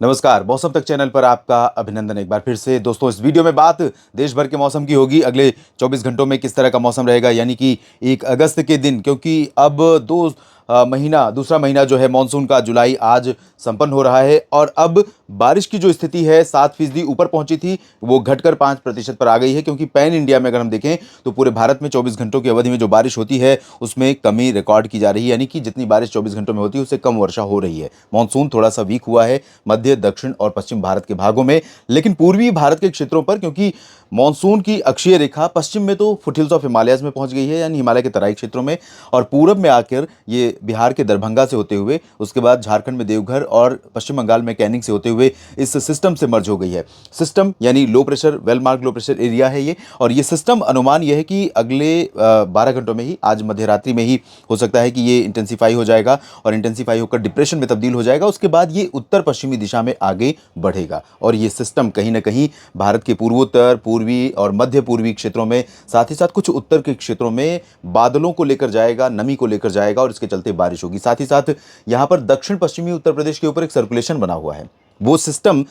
नमस्कार, मौसम तक चैनल पर आपका अभिनंदन एक बार फिर से। दोस्तों, इस वीडियो में बात देश भर के मौसम की होगी। अगले 24 घंटों में किस तरह का मौसम रहेगा, यानी कि 1 अगस्त के दिन, क्योंकि अब दूसरा महीना जो है मानसून का, जुलाई, आज संपन्न हो रहा है। और अब बारिश की जो स्थिति है 7% ऊपर पहुंची थी, वो घटकर 5% पर आ गई है। क्योंकि पैन इंडिया में अगर हम देखें तो पूरे भारत में 24 घंटों की अवधि में जो बारिश होती है उसमें कमी रिकॉर्ड की जा रही है, यानी कि जितनी बारिश 24 घंटों में होती है उससे कम वर्षा हो रही है। मानसून थोड़ा सा वीक हुआ है मध्य, दक्षिण और पश्चिम भारत के भागों में, लेकिन पूर्वी भारत के क्षेत्रों पर, क्योंकि मानसून की अक्षीय रेखा पश्चिम में तो फुटहिल्स ऑफ हिमालयस में पहुंच गई है, यानी हिमालय के तराई क्षेत्रों में, और पूरब में आकर ये बिहार के दरभंगा से होते हुए, उसके बाद झारखंड में देवघर और पश्चिम बंगाल में कैनिंग से होते हुए इस सिस्टम से मर्ज हो गई है। सिस्टम यानी low pressure, well mark low pressure area है ये। और ये सिस्टम, अनुमान यह है कि अगले 12 घंटों में ही, आज मध्यरात्रि में ही हो सकता है कि ये इंटेंसीफाई हो जाएगा और इंटेंसीफाई होकर डिप्रेशन में तब्दील हो जाएगा। उसके बाद ये उत्तर पश्चिमी दिशा में आगे बढ़ेगा और ये सिस्टम कहीं ना कहीं भारत के पूर्वोत्तर, पूर्वी और मध्य पूर्वी क्षेत्रों में, साथ ही साथ कुछ उत्तर के क्षेत्रों में बादलों को लेकर जाएगा, नमी को लेकर जाएगा और इसके चलते बारिश होगी। साथ ही साथ यहाँ पर दक्षिण पश्चिमी उत्तर प्रदेश के ऊपर एक सर्कुलेशन बना हुआ है। वो सिस्टम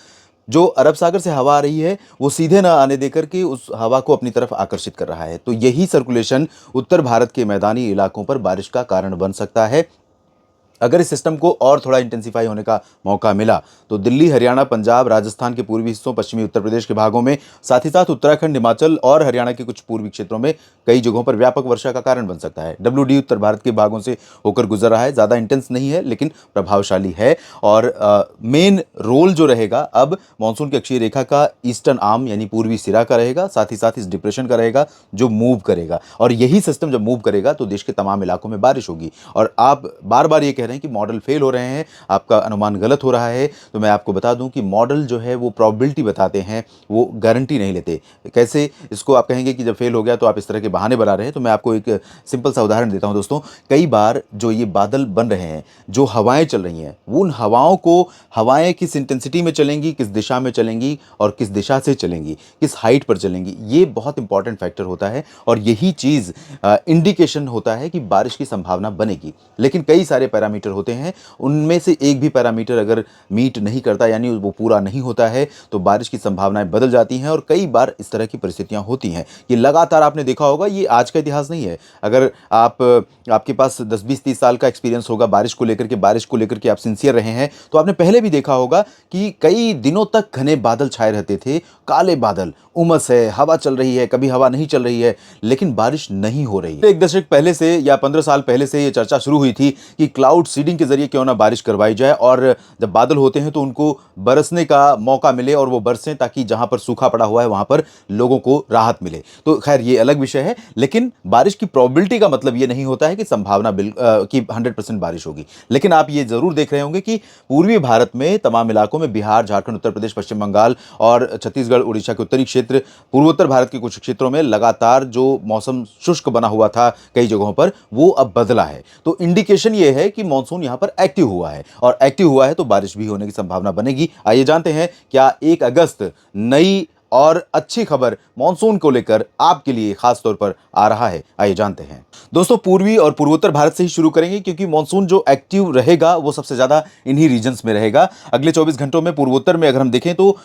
जो अरब सागर से हवा आ रही है वो सीधे ना आने देकर के उस हवा को अपनी तरफ आकर्षित कर रहा है। तो यही सर्कुलेशन उत्तर भारत के मैदानी इलाकों पर बारिश का कारण बन सकता है। अगर इस सिस्टम को और थोड़ा इंटेंसिफाई होने का मौका मिला तो दिल्ली, हरियाणा, पंजाब, राजस्थान के पूर्वी हिस्सों, पश्चिमी उत्तर प्रदेश के भागों में, साथ ही साथ उत्तराखंड, हिमाचल और हरियाणा के कुछ पूर्वी क्षेत्रों में कई जगहों पर व्यापक वर्षा का कारण बन सकता है। WD उत्तर भारत के भागों से होकर गुजर रहा है, ज़्यादा इंटेंस नहीं है लेकिन प्रभावशाली है। और मेन रोल जो रहेगा अब मानसून की अक्षीय रेखा का ईस्टर्न आर्म यानी पूर्वी सिरा का रहेगा, साथ ही साथ इस डिप्रेशन का रहेगा जो मूव करेगा। और यही सिस्टम जब मूव करेगा तो देश के तमाम इलाकों में बारिश होगी। और आप बार बार ये कह रहे हैं कि मॉडल फेल हो रहे हैं, आपका अनुमान गलत हो रहा है, तो मैं आपको बता दूं कि मॉडल जो है वो प्रोबेबिलिटी बताते हैं, वो गारंटी नहीं लेते। कैसे? इसको आप कहेंगे कि जब फेल हो गया तो आप इस तरह के बहाने बना रहे हैं, तो मैं आपको एक सिंपल सा उदाहरण देता हूं। दोस्तों, कई बार जो ये बादल बन रहे हैं, जो हवाएं चल रही हैं, उन हवाओं को, हवाएं किस इंटेंसिटी में चलेंगी, किस दिशा में चलेंगी और किस दिशा से चलेंगी, किस हाइट पर चलेंगी, ये बहुत इंपॉर्टेंट फैक्टर होता है। और यही चीज़ इंडिकेशन होता है कि बारिश की संभावना बनेगी। लेकिन कई सारे पैरामीटर होते हैं, उनमें से एक भी पैरामीटर अगर मीट नहीं करता, यानी वो पूरा नहीं होता है, तो बारिश की संभावनाएं बदल जाती हैं। और कई बार इस तरह की परिस्थितियां होती हैं कि लगातार, आपने देखा होगा, ये आज का इतिहास नहीं है। अगर आपके पास 10, 20, 30 साल का एक्सपीरियंस होगा बारिश को लेकर के आप सिंसियर रहे हैं, तो आपने पहले भी देखा होगा कि कई दिनों तक घने बादल छाए रहते थे, काले बादल, उमस है, हवा चल रही है, कभी हवा नहीं चल रही है, लेकिन बारिश नहीं हो रही है। एक दशक पहले से या 15 साल पहले से ये चर्चा शुरू हुई थी कि क्लाउड सीडिंग के जरिए क्यों ना बारिश करवाई जाए, और जब बादल होते हैं तो उनको बरसने का मौका मिले और वो बरसें, ताकि जहां पर सूखा पड़ा हुआ है वहां पर लोगों को राहत मिले। तो खैर, ये अलग विषय है। लेकिन बारिश की प्रोबेबिलिटी का मतलब ये नहीं होता है कि संभावना कि 100% बारिश होगी। लेकिन आप ये जरूर देख रहे होंगे कि पूर्वी भारत में तमाम इलाकों में, बिहार, झारखंड, उत्तर प्रदेश, पश्चिम बंगाल और छत्तीसगढ़, उड़ीसा के उत्तरी क्षेत्र, पूर्वोत्तर भारत के कुछ क्षेत्रों में लगातार जो मौसम शुष्क बना हुआ था कई जगहों पर, वो अब बदला है। तो इंडिकेशन ये है कि मॉनसून यहां पर एक्टिव हुआ है, और एक्टिव हुआ है तो बारिश भी होने की संभावना बनेगी। आइए जानते हैं क्या 1 अगस्त नई और अच्छी खबर मॉनसून को लेकर आपके लिए खास तौर पर आ रहा है। आइए जानते हैं। दोस्तों, पूर्वी और पूर्वोत्तर भारत से ही शुरू करेंगे, क्योंकि मॉनसून जो एक्टिव रहेगा वो सबसे ज्यादा इन्हीं रीजन्स में रहेगा। अगले 24 घंटों में पूर्वोत्तर में अगर हम देखें तो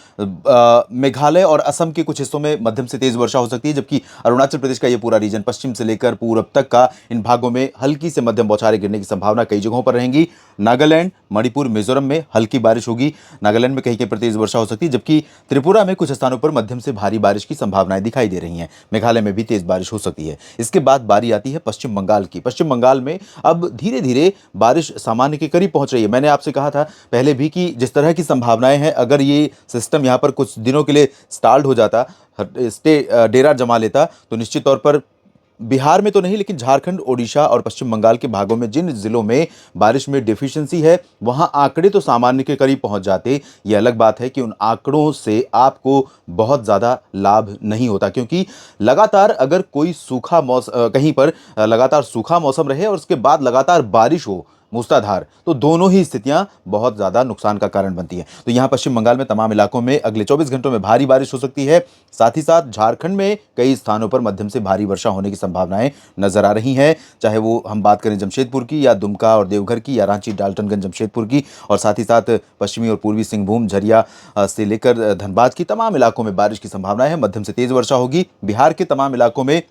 मेघालय और असम के कुछ हिस्सों में मध्यम से तेज वर्षा हो सकती है, जबकि अरुणाचल प्रदेश का ये पूरा रीजन, पश्चिम से लेकर पूरब तक का, इन भागों में हल्की से मध्यम बौछारें गिरने की संभावना कई जगहों पर रहेंगी। नागालैंड, मणिपुर, मिजोरम में हल्की बारिश होगी। नागालैंड में कहीं पर तेज वर्षा हो सकती है, जबकि त्रिपुरा में कुछ स्थानों पर मध्यम से भारी बारिश की संभावनाएं दिखाई दे रही हैं। मेघालय में भी तेज बारिश हो सकती है। इसके बाद बारी आती है पश्चिम बंगाल की। पश्चिम बंगाल में अब धीरे धीरे बारिश सामान्य के करीब पहुंच रही है। मैंने आपसे कहा था पहले भी कि जिस तरह की संभावनाएं हैं, अगर ये सिस्टम यहां पर कुछ दिनों के लिए स्टाल्ड हो जाता, डेरा जमा लेता, तो निश्चित तौर पर बिहार में तो नहीं, लेकिन झारखंड, ओडिशा और पश्चिम बंगाल के भागों में, जिन जिलों में बारिश में डिफिशिएंसी है, वहां आंकड़े तो सामान्य के करीब पहुंच जाते। ये अलग बात है कि उन आंकड़ों से आपको बहुत ज़्यादा लाभ नहीं होता, क्योंकि लगातार अगर कोई सूखा मौसम, कहीं पर लगातार सूखा मौसम रहे और उसके बाद लगातार बारिश हो, मूसलाधार, तो दोनों ही स्थितियां बहुत ज्यादा नुकसान का कारण बनती हैं। तो यहाँ पश्चिम बंगाल में तमाम इलाकों में अगले 24 घंटों में भारी बारिश हो सकती है। साथ ही साथ झारखंड में कई स्थानों पर मध्यम से भारी वर्षा होने की संभावनाएं नजर आ रही हैं, चाहे वो हम बात करें जमशेदपुर की या दुमका और देवघर की या रांची डाल्टनगंज जमशेदपुर की, और साथ ही साथ पश्चिमी और पूर्वी सिंहभूम झरिया से लेकर धनबाद की तमाम इलाकों में बारिश की संभावना है। मध्यम से तेज वर्षा होगी। बिहार के तमाम इलाकों में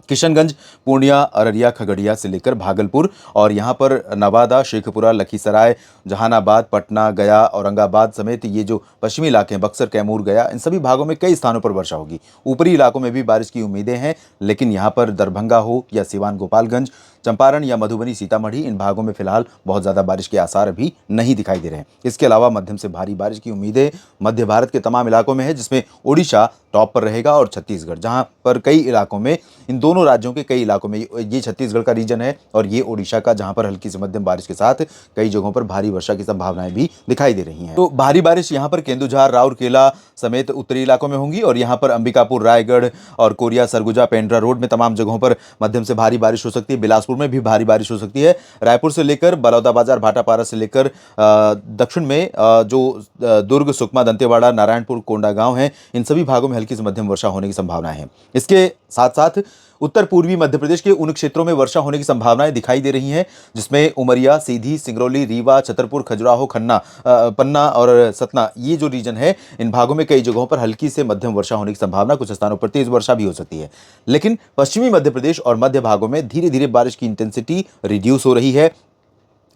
किशनगंज, पूर्णिया, अररिया, खगड़िया से लेकर भागलपुर और यहाँ पर नवादा, शेखपुरा, लखीसराय, जहानाबाद, पटना, गया, औरंगाबाद समेत ये जो पश्चिमी इलाके हैं, बक्सर, कैमूर, गया, इन सभी भागों में कई स्थानों पर वर्षा होगी। ऊपरी इलाकों में भी बारिश की उम्मीदें हैं, लेकिन यहाँ पर दरभंगा हो या सिवान, गोपालगंज, चंपारण या मधुबनी, सीतामढ़ी, इन भागों में फिलहाल बहुत ज़्यादा बारिश के आसार अभी नहीं दिखाई दे रहे हैं। इसके अलावा मध्यम से भारी बारिश की उम्मीदें मध्य भारत के तमाम इलाकों में है, जिसमें ओडिशा टॉप पर रहेगा और छत्तीसगढ़, जहां पर कई इलाकों में, इन दोनों राज्यों के कई इलाकों में, ये छत्तीसगढ़ का रीजन है और ये ओडिशा का, जहां पर हल्की से मध्यम बारिश के साथ कई जगहों पर भारी वर्षा की संभावनाएं भी दिखाई दे रही हैं। तो भारी बारिश यहां पर केंदुझर, राउरकेला समेत उत्तरी इलाकों में होंगी और यहां पर अंबिकापुर, रायगढ़ और कोरिया, सरगुजा, पेंड्रा रोड में तमाम जगहों पर मध्यम से भारी बारिश हो सकती है। बिलासपुर में भी भारी बारिश हो सकती है। रायपुर से लेकर बलौदाबाजार, भाटापारा से लेकर दक्षिण में जो दुर्ग, सुकमा, दंतेवाड़ा, नारायणपुर, कोंडागांव है, इन सभी भागों में हल्की से मध्यम वर्षा होने की संभावनाएं हैं। इसके साथ साथ उत्तर पूर्वी मध्य प्रदेश के उन क्षेत्रों में वर्षा होने की संभावनाएं दिखाई दे रही हैं, जिसमें उमरिया, सीधी, सिंगरौली, रीवा, छतरपुर, खजुराहो, खन्ना, पन्ना और सतना, ये जो रीजन है, इन भागों में कई जगहों पर हल्की से मध्यम वर्षा होने की संभावना, कुछ स्थानों पर तेज वर्षा भी हो सकती है। लेकिन पश्चिमी मध्य प्रदेश और मध्य भागों में धीरे धीरे बारिश की इंटेंसिटी रिड्यूस हो रही है।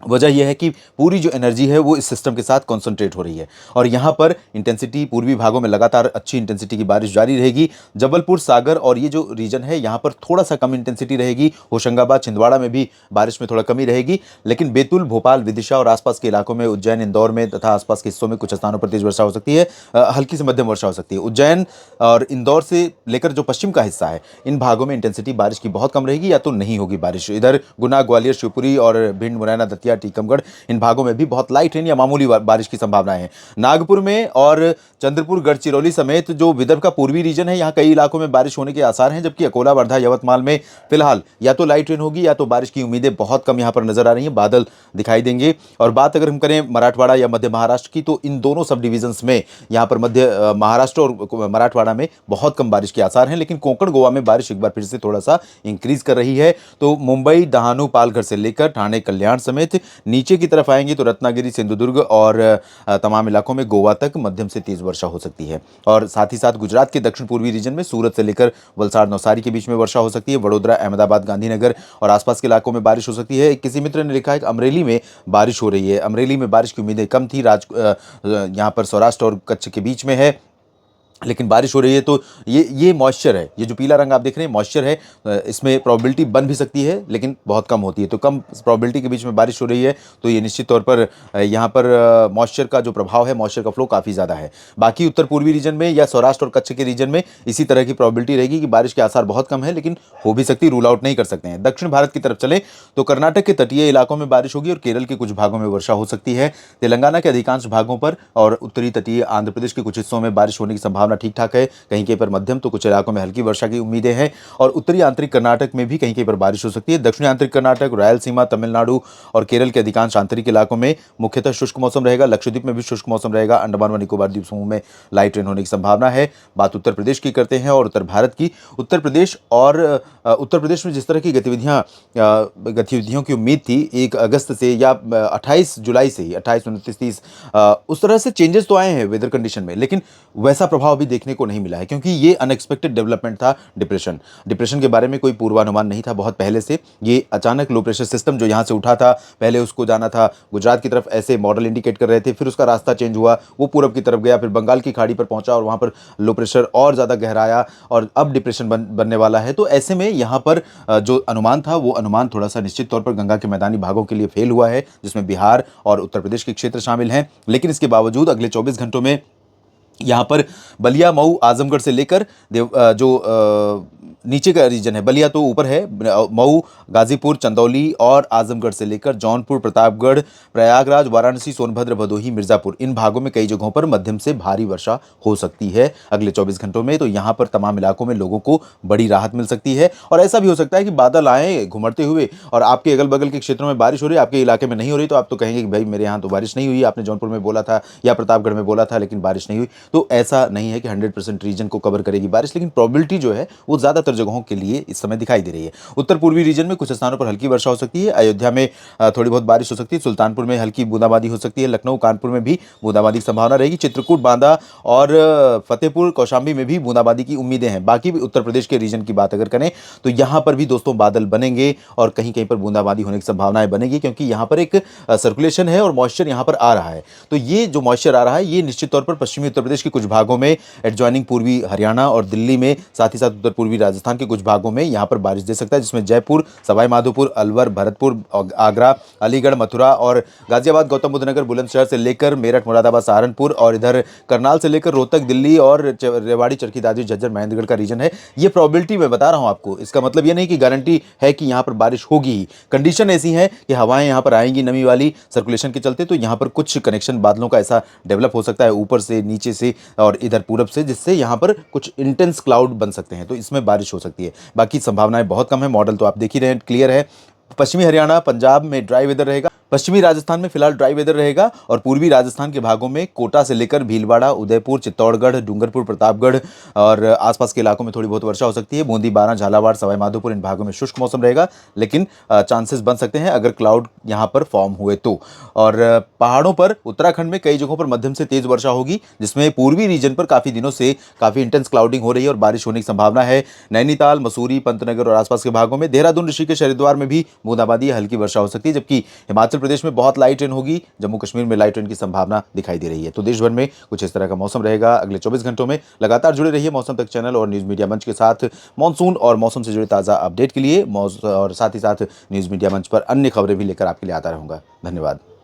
वजह यह है कि पूरी जो एनर्जी है वो इस सिस्टम के साथ कॉन्सेंट्रेट हो रही है और यहाँ पर इंटेंसिटी पूर्वी भागों में लगातार अच्छी इंटेंसिटी की बारिश जारी रहेगी। जबलपुर, सागर और ये जो रीजन है यहाँ पर थोड़ा सा कम इंटेंसिटी रहेगी। होशंगाबाद, छिंदवाड़ा में भी बारिश में थोड़ा कमी रहेगी, लेकिन बैतूल, भोपाल, विदिशा और आसपास के इलाकों में, उज्जैन, इंदौर में तथा आसपास के हिस्सों में कुछ स्थानों पर तेज वर्षा हो सकती है, हल्की से मध्यम वर्षा हो सकती है। उज्जैन और इंदौर से लेकर जो पश्चिम का हिस्सा है, इन भागों में इंटेंसिटी बारिश की बहुत कम रहेगी या तो नहीं होगी बारिश। इधर गुना, ग्वालियर, शिवपुरी और भिंड, मुरैना, दतिया, टीकमगढ़, इन भागों में भी बहुत लाइट रेन या मामूली बारिश की संभावनाएं हैं। नागपुर में और चंद्रपुर, गढ़चिरौली समेत जो विदर्भ का पूर्वी रीजन है, यहाँ कई इलाकों में बारिश होने के आसार हैं, जबकि अकोला, वर्धा, यवतमाल में फिलहाल या तो लाइट रेन होगी या तो बारिश की उम्मीदें बहुत कम यहाँ पर नजर आ रही हैं, बादल दिखाई देंगे। और बात अगर हम करें मराठवाड़ा या मध्य महाराष्ट्र की, तो इन दोनों सब डिविजन्स में यहाँ पर मध्य महाराष्ट्र और मराठवाड़ा में बहुत कम बारिश के आसार हैं, लेकिन कोंकण, गोवा में बारिश एक बार फिर से थोड़ा सा इंक्रीज कर रही है। तो मुंबई, डहाणू, पालघर से लेकर ठाणे, कल्याण समेत नीचे की तरफ आएंगे तो रत्नागिरी, सिंधुदुर्ग और तमाम इलाकों में गोवा तक मध्यम से तेज वर्षा हो सकती है। और साथ ही साथ गुजरात के दक्षिण पूर्वी रीजन में सूरत से लेकर वलसाड़, नवसारी के बीच में वर्षा हो सकती है। वडोदरा, अहमदाबाद, गांधीनगर और आसपास के इलाकों में बारिश हो सकती है। किसी मित्र ने लिखा है कि अमरेली में बारिश हो रही है। अमरेली में बारिश की उम्मीदें कम थी, यहाँ पर सौराष्ट्र और कच्छ के बीच में है, लेकिन बारिश हो रही है। तो ये मॉइस्चर है, ये जो पीला रंग आप देख रहे हैं मॉइस्चर है, इसमें प्रोबेबिलिटी बन भी सकती है लेकिन बहुत कम होती है। तो कम प्रोबेबिलिटी के बीच में बारिश हो रही है, तो ये निश्चित तौर पर यहाँ पर मॉइस्चर का जो प्रभाव है, मॉइस्चर का फ्लो काफ़ी ज़्यादा है। बाकी उत्तर पूर्वी रीजन में या सौराष्ट्र और कच्छ के रीजन में इसी तरह की प्रोबेबिलिटी रहेगी कि बारिश के आसार बहुत कम है, लेकिन हो भी सकती, रूल आउट नहीं कर सकते हैं। दक्षिण भारत की तरफ चले तो कर्नाटक के तटीय इलाकों में बारिश होगी और केरल के कुछ भागों में वर्षा हो सकती है। तेलंगाना के अधिकांश भागों पर और उत्तरी तटीय आंध्र प्रदेश के कुछ हिस्सों में बारिश होने की संभावना ठीक ठाक है, कहीं कहीं पर मध्यम तो कुछ इलाकों में हल्की वर्षा की उम्मीदें हैं। और उत्तरी आंतरिक कर्नाटक में भी कहीं कहीं पर बारिश हो सकती है। दक्षिणी आंतरिक कर्नाटक, रायलसीमा, तमिलनाडु और केरल के अधिकांश आंतरिक इलाकों में मुख्यतः शुष्क मौसम रहेगा। लक्षद्वीप में भी शुष्क मौसम रहेगा। अंडमान व निकोबार द्वीप समूह में लाइट रेन होने की संभावना है। बात उत्तर प्रदेश की करते हैं और उत्तर भारत की। उत्तर प्रदेश में जिस तरह की गतिविधियों की उम्मीद थी 1 अगस्त से या 28 जुलाई से ही, 28, 29, 30, उस तरह से चेंजेस तो आए हैं वेदर कंडीशन में, लेकिन वैसा प्रभाव अभी देखने को नहीं मिला है, क्योंकि ये अनएक्सपेक्टेड डेवलपमेंट था। डिप्रेशन के बारे में कोई पूर्वानुमान नहीं था बहुत पहले से। ये अचानक लो प्रेशर सिस्टम जो यहाँ से उठा था, पहले उसको जाना था गुजरात की तरफ, ऐसे मॉडल इंडिकेट कर रहे थे, फिर उसका रास्ता चेंज हुआ, वो पूरब की तरफ गया, फिर बंगाल की खाड़ी पर पहुंचा और वहाँ पर लो प्रेशर और ज़्यादा गहराया और अब डिप्रेशन बनने वाला है। तो ऐसे में यहाँ पर जो अनुमान था वो अनुमान थोड़ा सा निश्चित तौर पर गंगा के मैदानी भागों के लिए फेल हुआ है, जिसमें बिहार और उत्तर प्रदेश के क्षेत्र शामिल हैं। लेकिन इसके बावजूद अगले 24 घंटों में यहाँ पर बलिया, मऊ, आजमगढ़ से लेकर नीचे का रीजन है, बलिया तो ऊपर है, मऊ, गाजीपुर, चंदौली और आजमगढ़ से लेकर जौनपुर, प्रतापगढ़, प्रयागराज, वाराणसी, सोनभद्र, भदोही, मिर्जापुर, इन भागों में कई जगहों पर मध्यम से भारी वर्षा हो सकती है अगले 24 घंटों में। तो यहाँ पर तमाम इलाकों में लोगों को बड़ी राहत मिल सकती है। और ऐसा भी हो सकता है कि बादल आए घुमड़ते हुए और आपके अगल बगल के क्षेत्रों में बारिश हो रही है, आपके इलाके में नहीं हो रही, तो आप तो कहेंगे कि भाई मेरे यहाँ तो बारिश नहीं हुई, आपने जौनपुर में बोला था या प्रतापगढ़ में बोला था लेकिन बारिश नहीं हुई। तो ऐसा नहीं है कि 100% रीजन को कवर करेगी बारिश, लेकिन प्रोबेबिलिटी जो है वो ज़्यादातर जगहों के लिए इस समय दिखाई दे रही है। उत्तर पूर्वी रीजन में कुछ स्थानों पर हल्की वर्षा हो सकती है, अयोध्या में थोड़ी बहुत बारिश हो सकती है, सुल्तानपुर में हल्की बूंदाबांदी हो सकती है, लखनऊ, कानपुर में भी बूंदाबांदी की संभावना रहेगी, चित्रकूट, बांदा और फतेहपुर, कौशाम्बी में भी बूंदाबांदी की उम्मीदें हैं। बाकी भी उत्तर प्रदेश के रीजन की बात अगर करें तो यहाँ पर भी दोस्तों बादल बनेंगे और कहीं कहीं पर बूंदाबांदी होने की संभावनाएं बनेगी, क्योंकि यहाँ पर एक सर्कुलेशन है और मॉइस्चर यहाँ पर आ रहा है। तो ये जो मॉइस्चर आ रहा है ये निश्चित तौर पर पश्चिमी उत्तर प्रदेश के कुछ भागों में, एडजॉइनिंग पूर्वी हरियाणा और दिल्ली में, साथ ही साथ उत्तर पूर्वी राजस्थान के कुछ भागों में यहाँ पर बारिश दे सकता है, जिसमें जयपुर, सवाई माधोपुर, अलवर, भरतपुर, आगरा, अलीगढ़, मथुरा और गाजियाबाद, गौतम बुद्ध नगर, बुलंदशहर से लेकर मेरठ, मुरादाबाद, सहारनपुर और इधर करनाल से लेकर रोहतक, दिल्ली और रेवाड़ी, चरखी दादरी, झज्जर, महेंद्रगढ़ का रीजन है। ये प्रोबेबिलिटी मैं बता रहा हूं आपको, इसका मतलब ये नहीं कि गारंटी है कि यहाँ पर बारिश होगी ही। कंडीशन ऐसी है कि हवाएं यहाँ पर आएंगी नमी वाली सर्कुलेशन के चलते, तो यहाँ पर कुछ कनेक्शन बादलों का ऐसा डेवलप हो सकता है ऊपर से, नीचे से और इधर पूरब से, जिससे यहाँ पर कुछ इंटेंस क्लाउड बन सकते हैं, तो इसमें बारिश हो सकती है। बाकी संभावनाएं बहुत कम है, मॉडल तो आप देख ही रहे हैं, क्लियर है। पश्चिमी हरियाणा, पंजाब में ड्राई वेदर रहेगा, पश्चिमी राजस्थान में फिलहाल ड्राई वेदर रहेगा और पूर्वी राजस्थान के भागों में कोटा से लेकर भीलवाड़ा, उदयपुर, चित्तौड़गढ़, डूंगरपुर, प्रतापगढ़ और आसपास के इलाकों में थोड़ी बहुत वर्षा हो सकती है। बूंदी, बारां, झालावाड़, सवाई माधोपुर, इन भागों में शुष्क मौसम रहेगा, लेकिन चांसेस बन सकते हैं अगर क्लाउड यहाँ पर फॉर्म हुए तो। और पहाड़ों पर उत्तराखंड में कई जगहों पर मध्यम से तेज वर्षा होगी, जिसमें पूर्वी रीजन पर काफ़ी दिनों से काफ़ी इंटेंस क्लाउडिंग हो रही है और बारिश होने की संभावना है। नैनीताल, मसूरी, पंतनगर और आसपास के भागों में, देहरादून, ऋषिकेश, हरिद्वार में भी बूंदाबांदी, हल्की वर्षा हो सकती है, जबकि हिमाचल प्रदेश में बहुत लाइट रेन होगी, जम्मू कश्मीर में लाइट रेन की संभावना दिखाई दे रही है। तो देश भर में कुछ इस तरह का मौसम रहेगा अगले 24 घंटों में। लगातार जुड़े रहिए मौसम तक चैनल और न्यूज़ मीडिया मंच के साथ मॉनसून और मौसम से जुड़े ताज़ा अपडेट के लिए, और साथ ही साथ न्यूज़ मीडिया मंच पर अन्य खबरें भी लेकर आपके लिए आता रहूँगा। धन्यवाद।